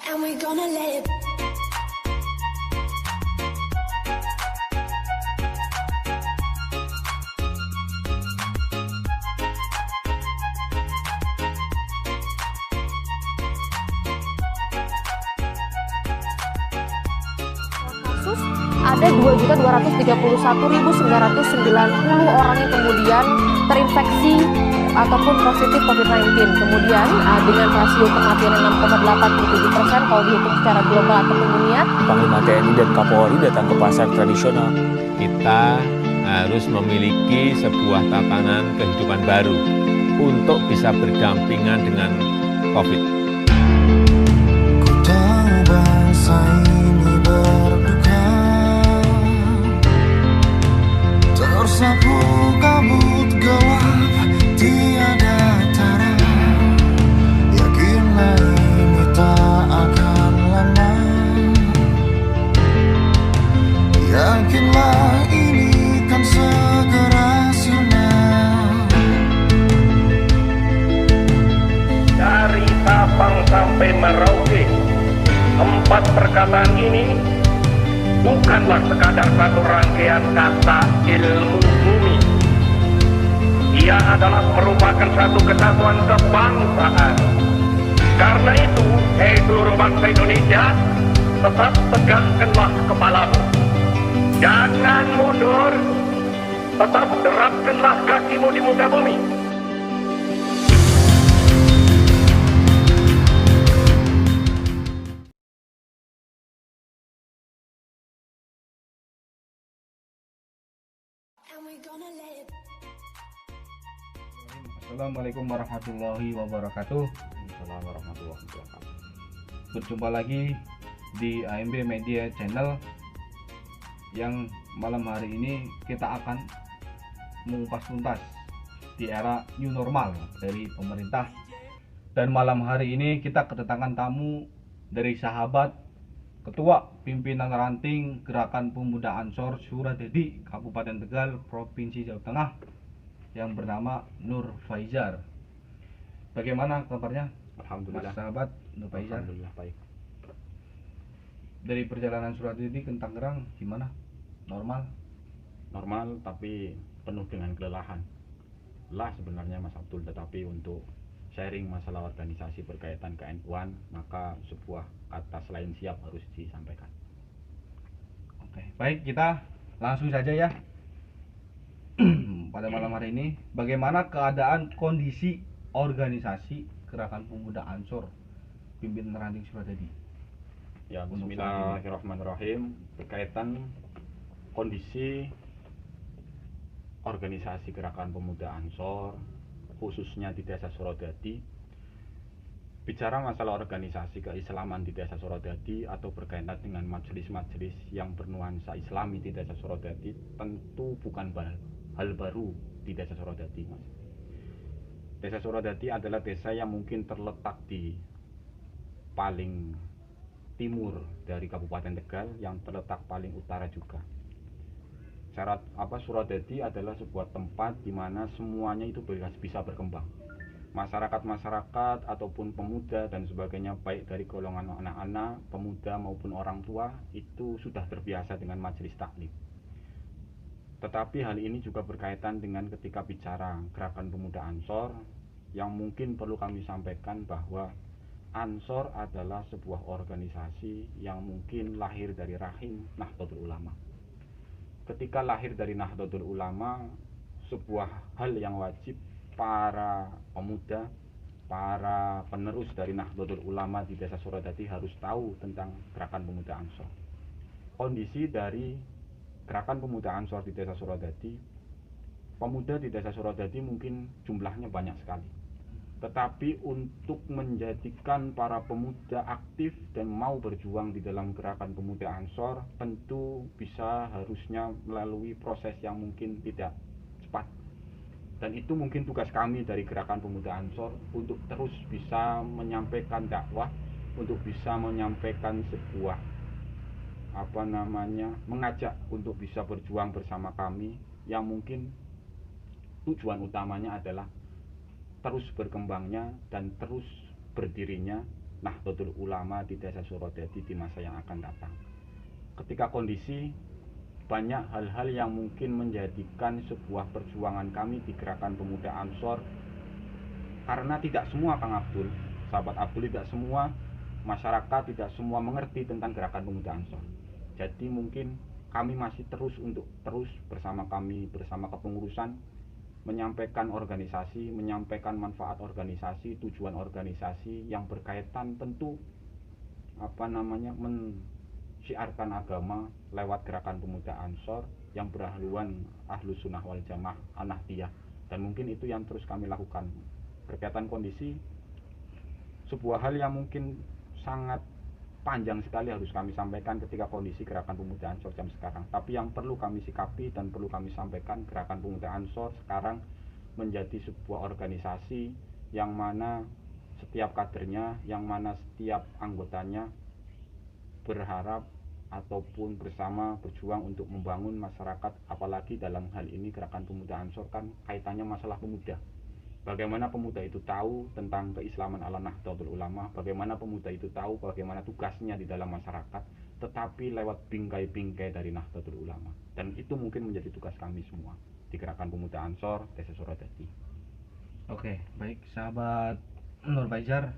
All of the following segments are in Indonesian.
And we're gonna let it. Kasus ada 2.231.990 orang yang kemudian terinfeksi ataupun positif COVID-19. Kemudian dengan rasio kematian 6,87% kalau dihitung secara global ataupun dunia. Panglima TNI dan Kapolri datang ke pasar tradisional. Kita harus memiliki sebuah tatanan kehidupan baru untuk bisa berdampingan dengan COVID. Ku tahu bangsa ini berduka, tersapu kabut gelap, tiada tara. Yakinlah ini tak akan lama. Yakinlah ini kan segera sinar. Dari Sabang sampai Merauke, 4 perkataan ini bukanlah sekadar satu rangkaian kata ilmu bumi. Ia adalah merupakan satu kesatuan kebangsaan. Karena itu, seluruh bangsa Indonesia, tetap tegakkanlah kepalamu. Jangan mundur, tetap derapkanlah kakimu di muka bumi. And we're gonna let it. Assalamualaikum warahmatullahi wabarakatuh. Assalamualaikum warahmatullahi wabarakatuh. Berjumpa lagi di AMB Media Channel yang malam hari ini kita akan mengupas tuntas di era new normal dari pemerintah. Dan malam hari ini kita kedatangan tamu dari sahabat Ketua Pimpinan Ranting Gerakan Pemuda Ansor Suradadi Kabupaten Tegal Provinsi Jawa Tengah yang bernama Nur Faizar. Bagaimana kabarnya? Alhamdulillah. Mas sahabat Nur Faizar. Alhamdulillah baik. Dari perjalanan Suradadi ke Tangerang gimana? Normal? Normal tapi penuh dengan kelelahan. Lelah sebenarnya Mas Abdul, tetapi untuk sharing masalah organisasi berkaitan ke-NU-an, maka sebuah kata selain siap harus disampaikan. Oke, baik, kita langsung saja ya. Pada malam hari ini, bagaimana keadaan kondisi organisasi Gerakan Pemuda Ansor Pimpinan Ranting Suradadi? Ya, Untuk bismillahirrahmanirrahim. Berkaitan kondisi organisasi Gerakan Pemuda Ansor khususnya di Desa Suradadi, bicara masalah organisasi keislaman di Desa Suradadi atau berkaitan dengan majelis-majelis yang bernuansa Islami di Desa Suradadi tentu bukan hal baru di Desa Suradadi, Mas. Desa Suradadi adalah desa yang mungkin terletak di paling timur dari Kabupaten Tegal, yang terletak paling utara juga. Suradadi adalah sebuah tempat di mana semuanya itu bisa berkembang. Masyarakat ataupun pemuda dan sebagainya, baik dari golongan anak-anak, pemuda maupun orang tua, itu sudah terbiasa dengan majelis taklim. Tetapi hal ini juga berkaitan dengan ketika bicara Gerakan Pemuda Ansor, yang mungkin perlu kami sampaikan bahwa Ansor adalah sebuah organisasi yang mungkin lahir dari rahim Nahdlatul Ulama. Ketika lahir dari Nahdlatul Ulama, sebuah hal yang wajib para pemuda, para penerus dari Nahdlatul Ulama di Desa Suradadi harus tahu tentang Gerakan Pemuda Ansor. Kondisi dari Gerakan Pemuda Ansor di Desa Suradadi, pemuda di Desa Suradadi mungkin jumlahnya banyak sekali. Tetapi untuk menjadikan para pemuda aktif dan mau berjuang di dalam Gerakan Pemuda Ansor, tentu harusnya melalui proses yang mungkin tidak cepat. Dan itu mungkin tugas kami dari Gerakan Pemuda Ansor untuk terus bisa menyampaikan dakwah, untuk bisa menyampaikan sebuah mengajak untuk bisa berjuang bersama kami, yang mungkin tujuan utamanya adalah terus berkembangnya dan terus berdirinya Nahdlatul Ulama di Desa Surodadi di masa yang akan datang. Ketika kondisi banyak hal-hal yang mungkin menjadikan sebuah perjuangan kami di Gerakan Pemuda Ansor, karena tidak semua, Kang Abdul, sahabat Abdul, tidak semua masyarakat, tidak semua mengerti tentang Gerakan Pemuda Ansor. Jadi mungkin kami masih terus bersama kepengurusan menyampaikan organisasi, menyampaikan manfaat organisasi, tujuan organisasi yang berkaitan tentu mensiarkan agama lewat Gerakan Pemuda Ansor yang berhaluan Ahlus Sunnah wal Jamaah An-Nahdliyah. Dan mungkin itu yang terus kami lakukan. Berkaitan kondisi, sebuah hal yang mungkin sangat panjang sekali harus kami sampaikan ketika kondisi Gerakan Pemuda Ansor jam sekarang. Tapi yang perlu kami sikapi dan perlu kami sampaikan, Gerakan Pemuda Ansor sekarang menjadi sebuah organisasi yang mana setiap kadernya, yang mana setiap anggotanya berharap ataupun bersama berjuang untuk membangun masyarakat. Apalagi dalam hal ini Gerakan Pemuda Ansor kan kaitannya masalah pemuda. Bagaimana pemuda itu tahu tentang keislaman ala Nahdlatul Ulama, bagaimana pemuda itu tahu bagaimana tugasnya di dalam masyarakat, tetapi lewat bingkai-bingkai dari Nahdlatul Ulama. Dan itu mungkin menjadi tugas kami semua di Gerakan Pemuda Ansor Desa Surodadi. Oke, baik sahabat Nur Faizar,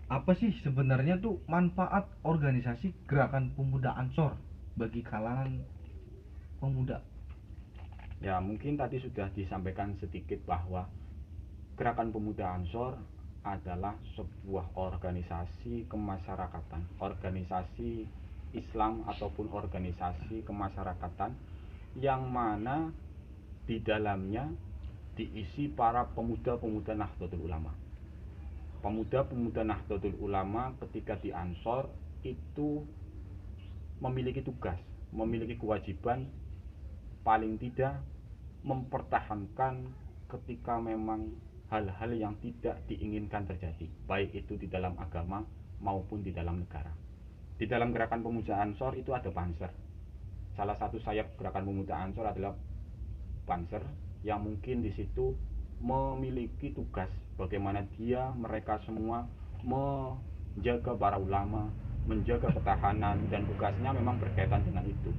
apa sih sebenarnya tuh manfaat organisasi Gerakan Pemuda Ansor bagi kalangan pemuda? Ya, mungkin tadi sudah disampaikan sedikit bahwa Gerakan Pemuda Ansor adalah sebuah organisasi kemasyarakatan, organisasi Islam ataupun organisasi kemasyarakatan yang mana di dalamnya diisi para pemuda-pemuda Nahdlatul Ulama. Pemuda-pemuda Nahdlatul Ulama ketika di Ansor itu memiliki tugas, memiliki kewajiban paling tidak mempertahankan ketika memang hal-hal yang tidak diinginkan terjadi, baik itu di dalam agama maupun di dalam negara. Di dalam Gerakan Pemuda Ansor itu ada Banser. Salah satu sayap Gerakan Pemuda Ansor adalah Banser, yang mungkin di situ memiliki tugas bagaimana mereka semua menjaga para ulama, menjaga ketahanan, dan tugasnya memang berkaitan dengan itu.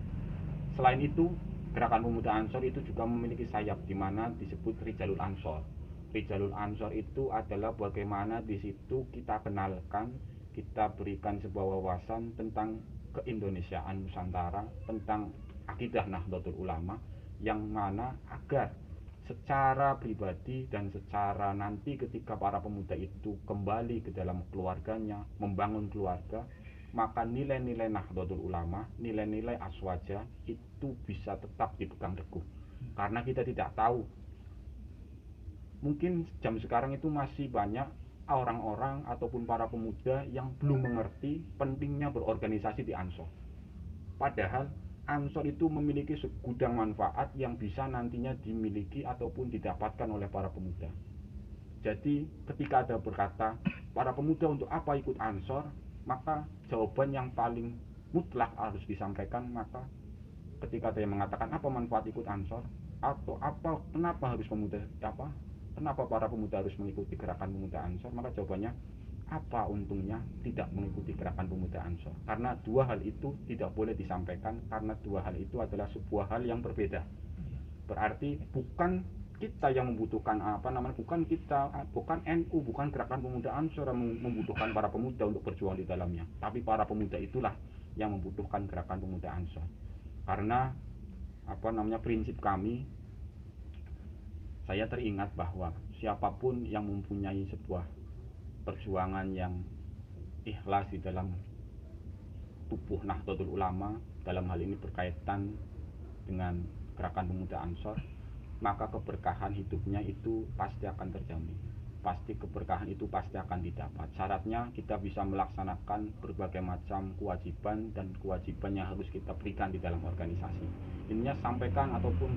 Selain itu, Gerakan Pemuda Ansor itu juga memiliki sayap di mana disebut Rijalul Ansor. Rijalul Ansor itu adalah bagaimana di situ kita kenalkan, kita berikan sebuah wawasan tentang keindonesiaan Nusantara, tentang akidah Nahdlatul Ulama, yang mana agar secara pribadi dan secara nanti ketika para pemuda itu kembali ke dalam keluarganya, membangun keluarga, maka nilai-nilai Nahdlatul Ulama, nilai-nilai Aswaja itu bisa tetap dipegang teguh. Karena kita tidak tahu, mungkin jam sekarang itu masih banyak orang-orang ataupun para pemuda yang belum mengerti pentingnya berorganisasi di Ansor. Padahal Ansor itu memiliki segudang manfaat yang bisa nantinya dimiliki ataupun didapatkan oleh para pemuda. Jadi ketika ada berkata, para pemuda untuk apa ikut Ansor, maka jawaban yang paling mutlak harus disampaikan. Maka ketika ada yang mengatakan apa manfaat ikut Ansor, atau kenapa harus kenapa para pemuda harus mengikuti Gerakan Pemuda Ansor, maka jawabannya apa untungnya tidak mengikuti Gerakan Pemuda Ansor. Karena dua hal itu tidak boleh disampaikan, karena dua hal itu adalah sebuah hal yang berbeda. Berarti bukan kita yang membutuhkan bukan NU, bukan Gerakan Pemuda Ansor yang membutuhkan para pemuda untuk berjuang di dalamnya, tapi para pemuda itulah yang membutuhkan Gerakan Pemuda Ansor. Karena prinsip kami, saya teringat bahwa siapapun yang mempunyai sebuah perjuangan yang ikhlas di dalam tubuh Nahdlatul Ulama, dalam hal ini berkaitan dengan Gerakan Pemuda Ansor, maka keberkahan hidupnya itu pasti akan terjamin. Pasti keberkahan itu pasti akan didapat. Syaratnya kita bisa melaksanakan berbagai macam kewajiban dan kewajiban yang harus kita berikan di dalam organisasi. Ininya sampaikan ataupun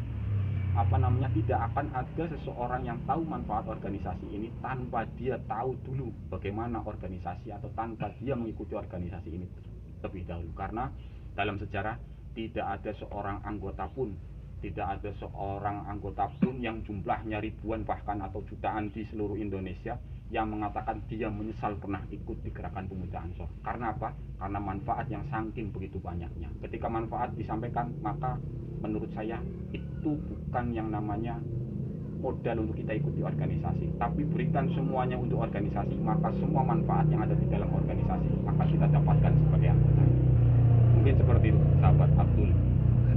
tidak akan ada seseorang yang tahu manfaat organisasi ini tanpa dia tahu dulu bagaimana organisasi, atau tanpa dia mengikuti organisasi ini terlebih dahulu. Karena dalam sejarah tidak ada seorang anggota pun yang jumlahnya ribuan bahkan atau jutaan di seluruh Indonesia yang mengatakan dia menyesal pernah ikut di gerakan pemuda Ansor. Karena apa? Karena manfaat yang saking begitu banyaknya. Ketika manfaat disampaikan, maka menurut saya itu bukan yang namanya modal untuk kita ikuti organisasi, tapi berikan semuanya untuk organisasi, maka semua manfaat yang ada di dalam organisasi maka kita dapatkan sebagai anggota. Mungkin seperti itu, sahabat Abdul.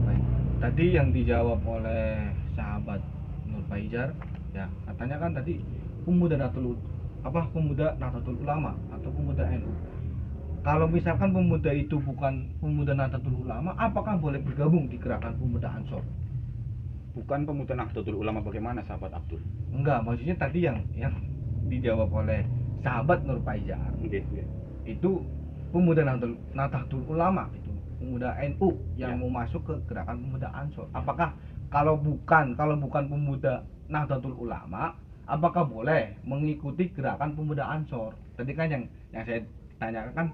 Baik. Tadi yang dijawab oleh sahabat Nur Faizar, ya katanya kan tadi pemuda Nahdlatul Ulama atau pemuda NU. Kalau misalkan pemuda itu bukan pemuda Nahdlatul Ulama, apakah boleh bergabung di gerakan pemuda Ansor? Bukan pemuda Nahdlatul Ulama bagaimana sahabat Abdul? Enggak, maksudnya tadi yang dijawab oleh sahabat Nur Faizar. Itu pemuda Nahdlatul Ulama, itu pemuda NU yang mau masuk ke gerakan pemuda Ansor. Apakah kalau bukan pemuda Nahdlatul Ulama, apakah boleh mengikuti gerakan pemuda Ansor? Tadi kan yang saya tanyakan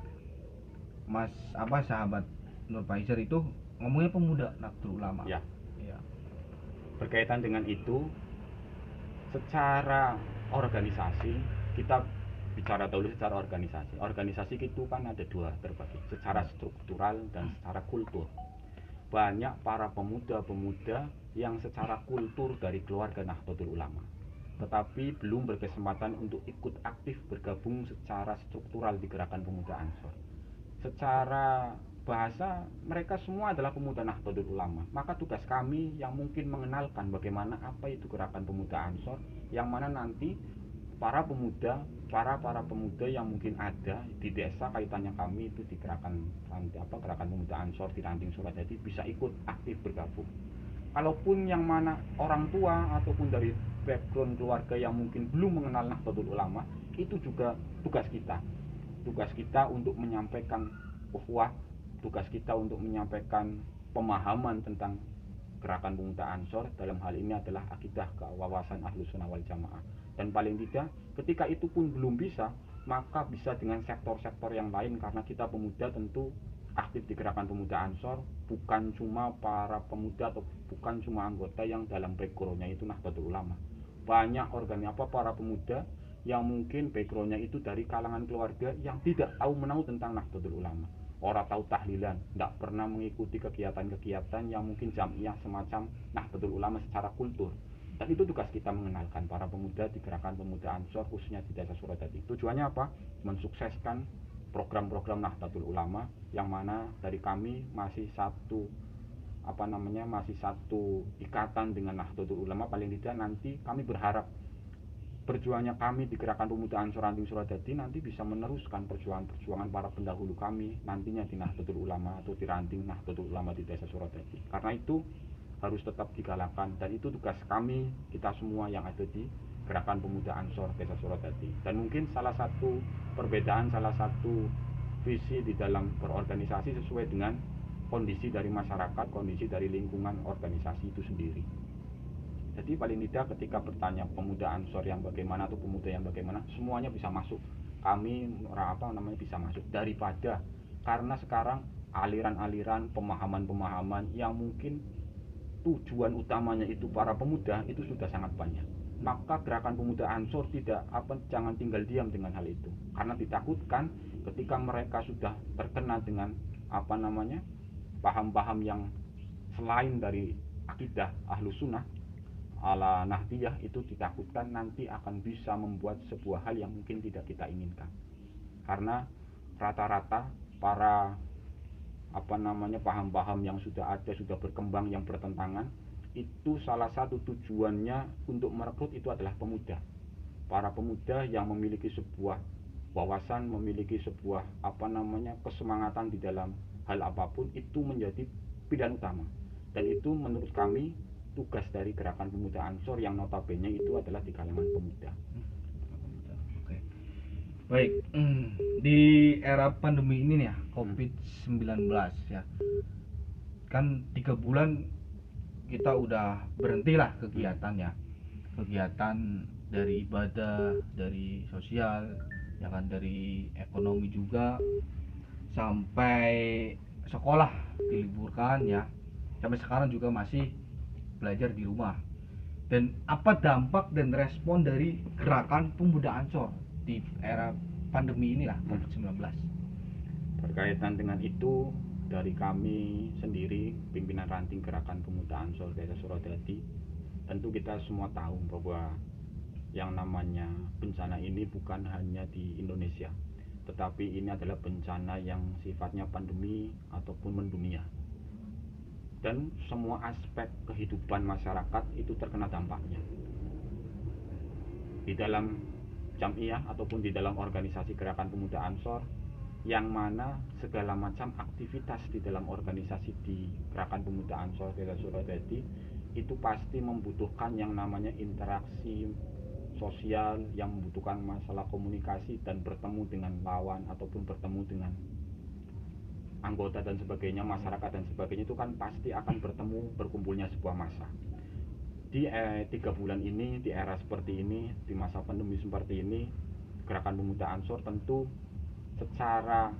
sahabat Nur Faizar itu ngomongnya pemuda Nahdlatul Ulama. Ya. Ya. Berkaitan dengan itu, secara organisasi, kita bicara dulu secara organisasi. Organisasi itu kan ada dua terbagi, secara struktural dan secara kultur. Banyak para pemuda-pemuda yang secara kultur dari keluarga Nahdlatul Ulama, tetapi belum berkesempatan untuk ikut aktif bergabung secara struktural di gerakan pemuda Ansor. Secara bahasa, mereka semua adalah pemuda Nahdlatul Ulama. Maka tugas kami yang mungkin mengenalkan bagaimana apa itu gerakan pemuda Ansor, yang mana nanti para pemuda yang mungkin ada di desa kaitannya kami itu di gerakan pemuda Ansor di Ranting Suradadi bisa ikut aktif bergabung. Kalaupun yang mana orang tua ataupun dari background keluarga yang mungkin belum mengenal Nahdlatul Ulama, itu juga tugas kita untuk menyampaikan ukhuwah, tugas kita untuk menyampaikan pemahaman tentang gerakan pemuda Ansor. Dalam hal ini adalah akidah kewawasan Ahlus Sunnah wal Jamaah. Dan paling tidak, ketika itu pun belum bisa, maka bisa dengan sektor-sektor yang lain, karena kita pemuda tentu aktif di gerakan pemuda Ansor, bukan cuma para pemuda atau bukan cuma anggota yang dalam backgroundnya itu Nahdlatul Ulama. Banyak para pemuda yang mungkin backgroundnya itu dari kalangan keluarga yang tidak tahu menahu tentang Nahdlatul Ulama. Orang tahu tahlilan, tidak pernah mengikuti kegiatan-kegiatan yang mungkin jamiah semacam Nahdlatul Ulama secara kultur. Dan itu tugas kita mengenalkan para pemuda di gerakan pemuda Ansor, khususnya di desa Suradadi. Tujuannya apa? Mensukseskan program-program Nahdlatul Ulama, yang mana dari kami masih satu ikatan dengan Nahdlatul Ulama. Paling tidak nanti kami berharap perjuangannya kami di gerakan pemuda Ansor Ranting Suradadi nanti bisa meneruskan perjuangan para pendahulu kami nantinya di Nahdlatul Ulama atau di Ranting Nahdlatul Ulama di desa Suradadi. Karena itu harus tetap digalakan, dan itu tugas kami, kita semua yang ada di gerakan pemuda Ansor desa Suradadi. Dan mungkin salah satu perbedaan, salah satu visi di dalam berorganisasi sesuai dengan kondisi dari masyarakat, kondisi dari lingkungan organisasi itu sendiri. Jadi paling tidak ketika bertanya pemuda Ansor yang bagaimana atau pemuda yang bagaimana, semuanya bisa masuk. Kami bisa masuk, daripada karena sekarang aliran-aliran pemahaman-pemahaman yang mungkin tujuan utamanya itu para pemuda itu sudah sangat banyak. Maka gerakan pemuda Ansor jangan tinggal diam dengan hal itu, karena ditakutkan ketika mereka sudah terkena dengan paham-paham yang selain dari akidah Ahlus Sunnah ala Nahdiyah, itu ditakutkan nanti akan bisa membuat sebuah hal yang mungkin tidak kita inginkan. Karena rata-rata para paham-paham yang sudah ada, sudah berkembang, yang bertentangan, itu salah satu tujuannya untuk merekrut itu adalah pemuda. Para pemuda yang memiliki sebuah wawasan, memiliki sebuah kesemangatan di dalam hal apapun, itu menjadi pilihan utama. Dan itu menurut kami tugas dari gerakan pemuda Ansor yang notabene itu adalah di kalangan pemuda. Oke. Baik, di era pandemi ini nih ya, COVID-19 ya, kan 3 bulan kita udah berhentilah kegiatannya, kegiatan dari ibadah, dari sosial, ya kan, dari ekonomi juga, sampai sekolah diliburkan ya, sampai sekarang juga masih belajar di rumah. Dan apa dampak dan respon dari gerakan pemuda Ansor di era pandemi inilah COVID-19. Berkaitan dengan itu, dari kami sendiri, pimpinan ranting Gerakan Pemuda Ansor Desa Suradadi, tentu kita semua tahu bahwa yang namanya bencana ini bukan hanya di Indonesia, tetapi ini adalah bencana yang sifatnya pandemi ataupun mendunia. Dan semua aspek kehidupan masyarakat itu terkena dampaknya. Di dalam jamiah ataupun di dalam organisasi Gerakan Pemuda Ansor, yang mana segala macam aktivitas di dalam organisasi di Gerakan Pemuda Ansor Desa Suradadi itu pasti membutuhkan yang namanya interaksi sosial, yang membutuhkan masalah komunikasi dan bertemu dengan lawan ataupun bertemu dengan anggota dan sebagainya, masyarakat dan sebagainya, itu kan pasti akan bertemu, berkumpulnya sebuah massa. Di 3 bulan ini, di era seperti ini, di masa pandemi seperti ini, Gerakan Pemuda Ansor tentu secara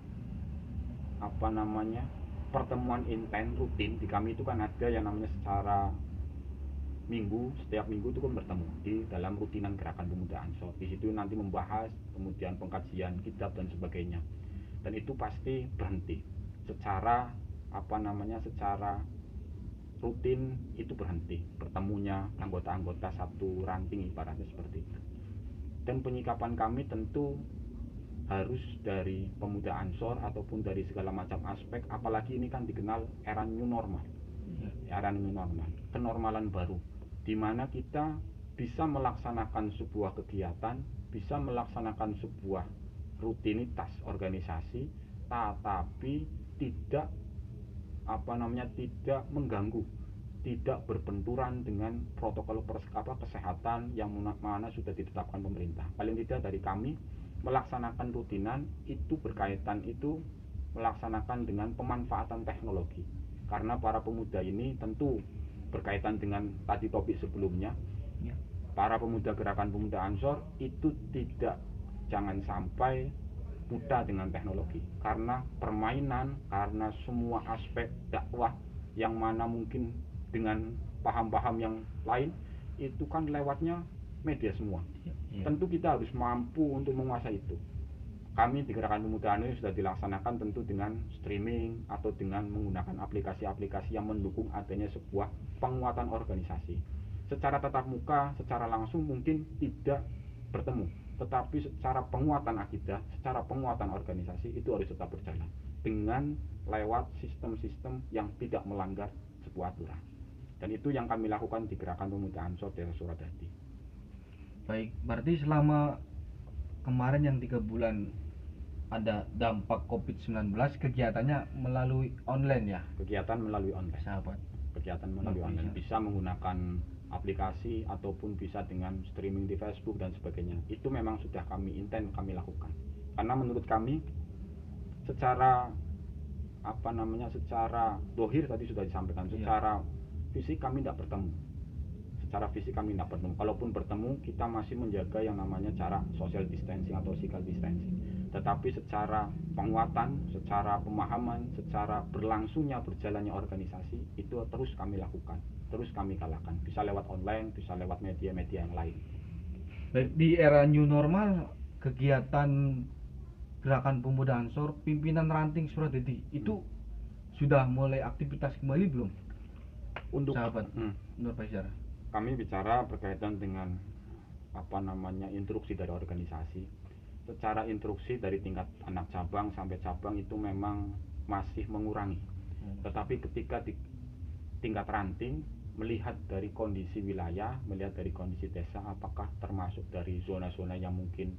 pertemuan intens rutin di kami itu kan ada yang namanya secara minggu, setiap minggu itu kan bertemu di dalam rutinan Gerakan Pemuda Ansor. Di situ nanti membahas, kemudian pengkajian kitab dan sebagainya. Dan itu pasti berhenti secara secara rutin, itu berhenti bertemunya anggota-anggota satu ranting, ibaratnya seperti itu. Dan penyikapan kami tentu harus dari pemuda Ansor ataupun dari segala macam aspek, apalagi ini kan dikenal era new normal, kenormalan baru, di mana kita bisa melaksanakan sebuah kegiatan, bisa melaksanakan sebuah rutinitas organisasi, tetapi tidak tidak mengganggu, tidak berbenturan dengan protokol kesehatan yang mana sudah ditetapkan pemerintah. Paling tidak dari kami melaksanakan rutinan itu berkaitan itu melaksanakan dengan pemanfaatan teknologi, karena para pemuda ini tentu berkaitan dengan tadi topik sebelumnya, para pemuda Gerakan Pemuda Ansor itu jangan sampai buta dengan teknologi, karena permainan, karena semua aspek dakwah yang mana mungkin dengan paham-paham yang lain itu kan lewatnya media semua. Tentu kita harus mampu untuk menguasai itu. Kami di Gerakan Pemuda Ansor sudah dilaksanakan tentu dengan streaming atau dengan menggunakan aplikasi-aplikasi yang mendukung adanya sebuah penguatan organisasi. Secara tatap muka, secara langsung mungkin tidak bertemu, tetapi secara penguatan akidah, secara penguatan organisasi itu harus tetap berjalan dengan lewat sistem-sistem yang tidak melanggar sebuah aturan. Dan itu yang kami lakukan di Gerakan Pemuda Ansor Desa Suradadi. Baik, berarti selama kemarin yang 3 bulan ada dampak COVID-19, kegiatannya melalui online ya? Kegiatan melalui online. Sahabat. Kegiatan melalui online, bisa menggunakan aplikasi ataupun bisa dengan streaming di Facebook dan sebagainya. Itu memang sudah kami lakukan. Karena menurut kami secara secara dohir tadi sudah disampaikan, secara fisik kami tidak bertemu. Kalaupun bertemu, kita masih menjaga yang namanya cara social distancing atau physical distancing. Tetapi secara penguatan, secara pemahaman, secara berlangsungnya berjalannya organisasi itu terus kami lakukan, terus kami galakkan. Bisa lewat online, bisa lewat media-media yang lain. Baik, di era new normal, kegiatan Gerakan Pemuda Ansor pimpinan ranting Suradadi itu sudah mulai aktivitas kembali belum? Untuk sahabat Nur Faizar, kami bicara berkaitan dengan instruksi dari organisasi. Secara instruksi dari tingkat anak cabang sampai cabang itu memang masih mengurangi. Tetapi ketika di tingkat ranting, melihat dari kondisi wilayah, melihat dari kondisi desa, apakah termasuk dari zona-zona yang mungkin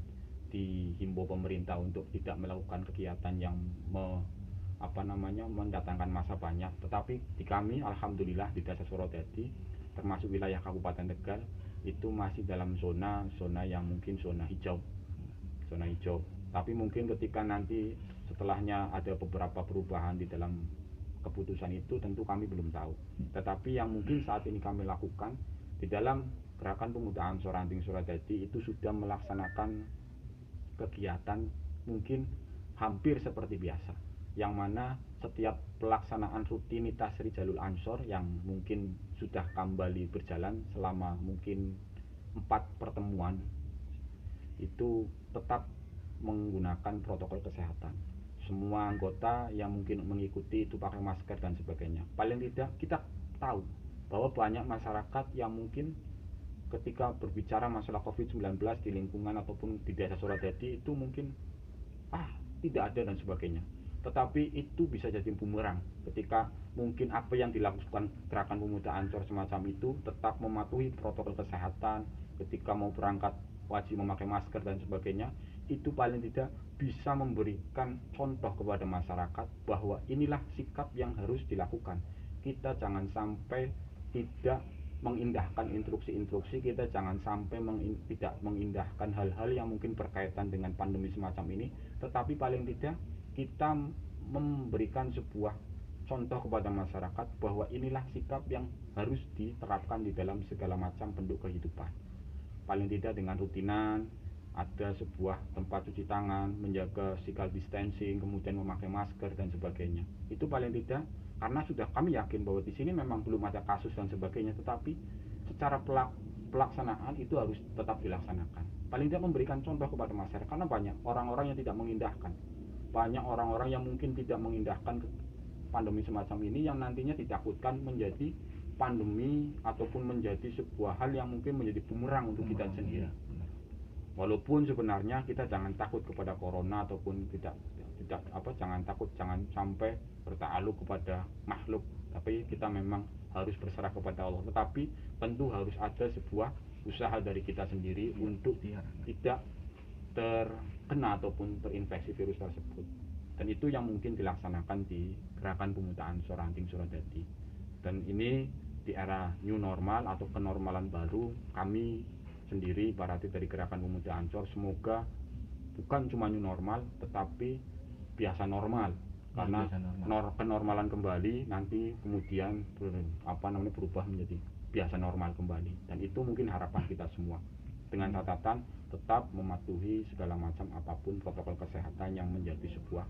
dihimbau pemerintah untuk tidak melakukan kegiatan yang mendatangkan massa banyak. Tetapi di kami alhamdulillah di Desa Suradadi, termasuk wilayah Kabupaten Tegal, itu masih dalam zona yang mungkin zona hijau. Tapi mungkin ketika nanti setelahnya ada beberapa perubahan di dalam keputusan itu, tentu kami belum tahu. Tetapi yang mungkin saat ini kami lakukan di dalam Gerakan Pemuda Ansor Ranting Suradadi itu sudah melaksanakan kegiatan mungkin hampir seperti biasa, yang mana setiap pelaksanaan rutinitas Rijalul Ansor yang mungkin sudah kembali berjalan selama mungkin 4 pertemuan itu tetap menggunakan protokol kesehatan. Semua anggota yang mungkin mengikuti itu pakai masker dan sebagainya. Paling tidak kita tahu bahwa banyak masyarakat yang mungkin ketika berbicara masalah COVID-19 di lingkungan ataupun di desa Suradadi itu mungkin tidak ada dan sebagainya. Tetapi itu bisa jadi bumerang ketika mungkin apa yang dilakukan gerakan pemuda Ansor semacam itu tetap mematuhi protokol kesehatan, ketika mau berangkat wajib memakai masker dan sebagainya, itu paling tidak bisa memberikan contoh kepada masyarakat bahwa inilah sikap yang harus dilakukan. Kita jangan sampai tidak mengindahkan instruksi-instruksi, kita jangan sampai tidak mengindahkan hal-hal yang mungkin berkaitan dengan pandemi semacam ini, tetapi paling tidak kita memberikan sebuah contoh kepada masyarakat bahwa inilah sikap yang harus diterapkan di dalam segala macam bentuk kehidupan. Paling tidak dengan rutinan, ada sebuah tempat cuci tangan, menjaga physical distancing, kemudian memakai masker dan sebagainya. Itu paling tidak, karena sudah kami yakin bahwa di sini memang belum ada kasus dan sebagainya, tetapi secara pelaksanaan itu harus tetap dilaksanakan. Paling tidak memberikan contoh kepada masyarakat, karena banyak orang-orang yang tidak mengindahkan. Banyak orang-orang yang mungkin tidak mengindahkan pandemi semacam ini yang nantinya ditakutkan menjadi pandemi ataupun menjadi sebuah hal yang mungkin menjadi bumerang untuk kita sendiri. Walaupun sebenarnya kita jangan takut kepada corona ataupun jangan takut, jangan sampai bertakluk kepada makhluk, tapi kita memang harus berserah kepada Allah. Tetapi tentu harus ada sebuah usaha dari kita sendiri untuk tidak terkena ataupun terinfeksi virus tersebut. Dan itu yang mungkin dilaksanakan di gerakan pemuda Ansor Ranting Suradadi. Dan ini di era new normal atau kenormalan baru, kami sendiri berarti dari gerakan pemuda Ansor semoga bukan cuma new normal tetapi biasa normal, karena kenormalan kembali nanti kemudian berubah menjadi biasa normal kembali, dan itu mungkin harapan kita semua dengan catatan tetap mematuhi segala macam apapun protokol kesehatan yang menjadi sebuah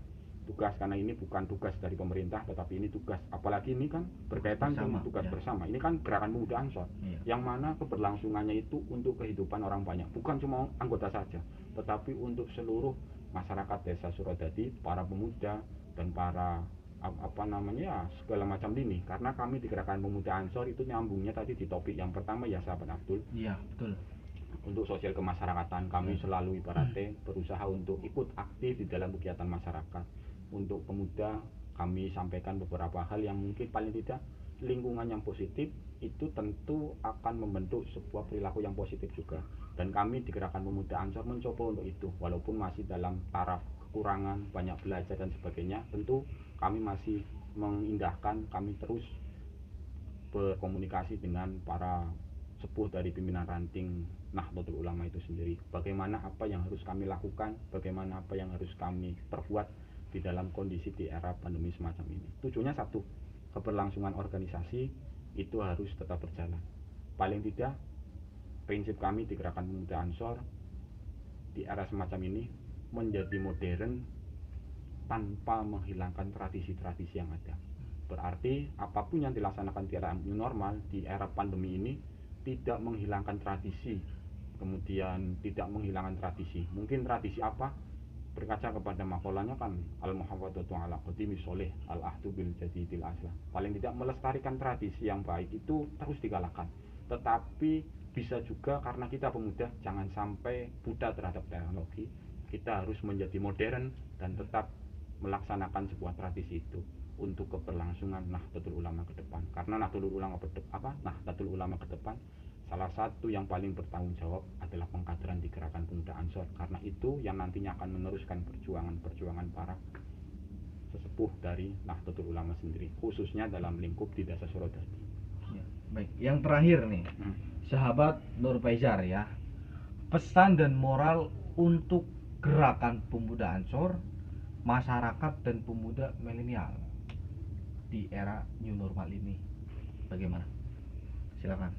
tugas, karena ini bukan tugas dari pemerintah tetapi ini tugas, apalagi ini kan berkaitan dengan tugas bersama. Ini kan gerakan pemuda Ansor yang mana keberlangsungannya itu untuk kehidupan orang banyak, bukan cuma anggota saja tetapi untuk seluruh masyarakat desa Suradadi, para pemuda dan para segala macam lini. Karena kami di gerakan pemuda Ansor itu nyambungnya tadi di topik yang pertama ya sahabat Abdul. Iya, betul. Untuk sosial kemasyarakatan kami selalu ibaratnya berusaha untuk ikut aktif di dalam kegiatan masyarakat. Untuk pemuda kami sampaikan beberapa hal yang mungkin paling tidak lingkungan yang positif itu tentu akan membentuk sebuah perilaku yang positif juga. Dan kami di gerakan pemuda Ansor mencoba untuk itu, walaupun masih dalam taraf kekurangan, banyak belajar dan sebagainya, tentu kami masih mengindahkan, kami terus berkomunikasi dengan para sepuh dari pimpinan ranting Nahdlatul Ulama itu sendiri. Bagaimana apa yang harus kami lakukan, bagaimana apa yang harus kami perbuat di dalam kondisi di era pandemi semacam ini. Tujuannya satu, keberlangsungan organisasi itu harus tetap berjalan. Paling tidak, prinsip kami di gerakan pemuda Ansor di era semacam ini menjadi modern tanpa menghilangkan tradisi-tradisi yang ada. Berarti apapun yang dilaksanakan di era new normal, di era pandemi ini tidak menghilangkan tradisi, kemudian tidak menghilangkan tradisi. Mungkin tradisi apa? Berkaca kepada makolanya kan al-muhafadzatu ala qadimi sholih al-ahdu bil jadidil aslah. Paling tidak melestarikan tradisi yang baik itu terus digalakkan. Tetapi bisa juga karena kita pemuda jangan sampai buta terhadap teknologi. Kita harus menjadi modern dan tetap melaksanakan sebuah tradisi itu untuk keberlangsungan Nahdlatul Ulama ke depan. Karena Nahdlatul Ulama ke depan salah satu yang paling bertanggung jawab adalah pengkaderan di gerakan pemuda Ansor. Karena itu yang nantinya akan meneruskan perjuangan para sesepuh dari Nahdlatul Ulama sendiri, khususnya dalam lingkup di desa Suradadi. Ya, baik, yang terakhir nih, sahabat Nur Faizar ya, pesan dan moral untuk gerakan pemuda Ansor, masyarakat dan pemuda milenial di era new normal ini, bagaimana? Silakan.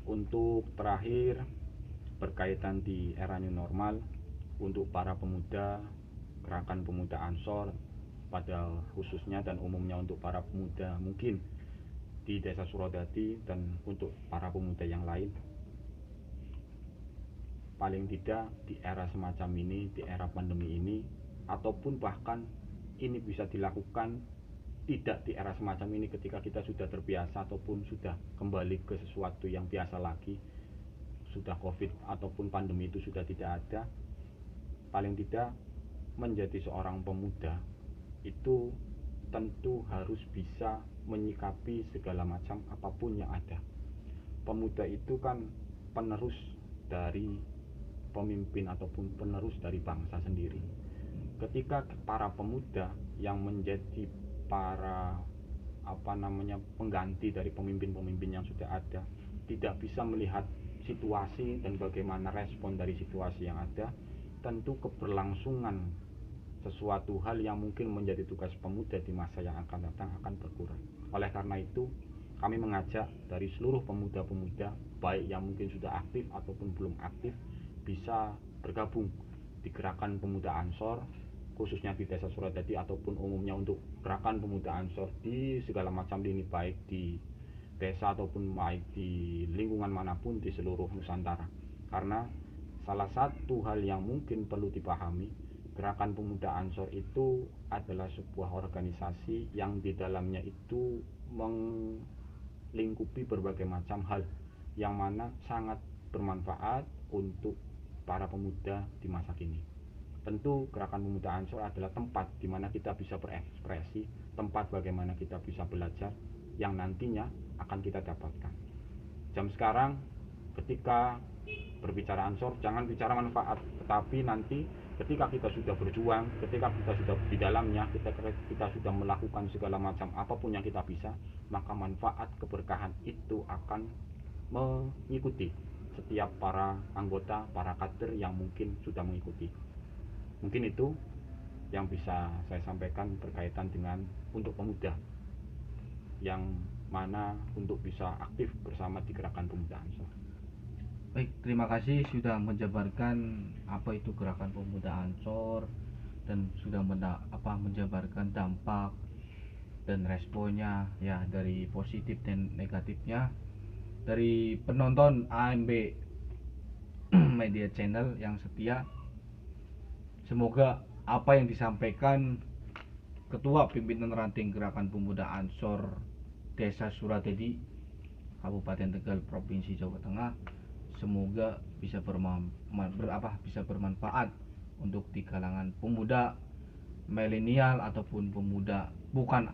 Untuk terakhir berkaitan di era new normal, untuk para pemuda gerakan pemuda Ansor pada khususnya dan umumnya untuk para pemuda mungkin di desa Suradadi dan untuk para pemuda yang lain, paling tidak di era semacam ini, di era pandemi ini, ataupun bahkan ini bisa dilakukan tidak di era semacam ini ketika kita sudah terbiasa ataupun sudah kembali ke sesuatu yang biasa lagi, sudah COVID ataupun pandemi itu sudah tidak ada. Paling tidak menjadi seorang pemuda itu tentu harus bisa menyikapi segala macam apapun yang ada. Pemuda itu kan penerus dari pemimpin ataupun penerus dari bangsa sendiri. Ketika para pemuda yang menjadi para pengganti dari pemimpin-pemimpin yang sudah ada tidak bisa melihat situasi dan bagaimana respon dari situasi yang ada, tentu keberlangsungan sesuatu hal yang mungkin menjadi tugas pemuda di masa yang akan datang akan berkurang. Oleh karena itu, kami mengajak dari seluruh pemuda-pemuda, baik yang mungkin sudah aktif ataupun belum aktif, bisa bergabung di Gerakan Pemuda Ansor, khususnya di Desa Suradadi ataupun umumnya untuk Gerakan Pemuda Ansor di segala macam lini, baik di desa ataupun baik di lingkungan manapun di seluruh Nusantara. Karena salah satu hal yang mungkin perlu dipahami, Gerakan Pemuda Ansor itu adalah sebuah organisasi yang di dalamnya itu melingkupi berbagai macam hal yang mana sangat bermanfaat untuk para pemuda di masa kini. Tentu Gerakan Pemuda Ansor adalah tempat di mana kita bisa berekspresi, tempat bagaimana kita bisa belajar yang nantinya akan kita dapatkan. Jam sekarang ketika berbicara Ansor, jangan bicara manfaat, tetapi nanti ketika kita sudah berjuang, ketika kita sudah di dalamnya, kita sudah melakukan segala macam apapun yang kita bisa, maka manfaat keberkahan itu akan mengikuti setiap para anggota, para kader yang mungkin sudah mengikuti. Mungkin itu yang bisa saya sampaikan berkaitan dengan untuk pemuda yang mana untuk bisa aktif bersama di Gerakan Pemuda Ansor. Baik, terima kasih sudah menjabarkan apa itu Gerakan Pemuda Ansor dan sudah menjabarkan dampak dan responnya ya, dari positif dan negatifnya dari penonton AMB Media Channel yang setia. Semoga apa yang disampaikan Ketua Pimpinan Ranting Gerakan Pemuda Ansor Desa Suradadi, Kabupaten Tegal, Provinsi Jawa Tengah, semoga bisa bermanfaat untuk di kalangan pemuda milenial ataupun pemuda, bukan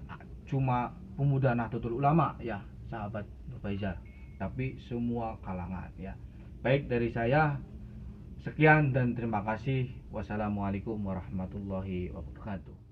cuma pemuda Nahdlatul Ulama ya sahabat Faizal, tapi semua kalangan ya. Baik, dari saya sekian dan terima kasih. Wassalamualaikum warahmatullahi wabarakatuh.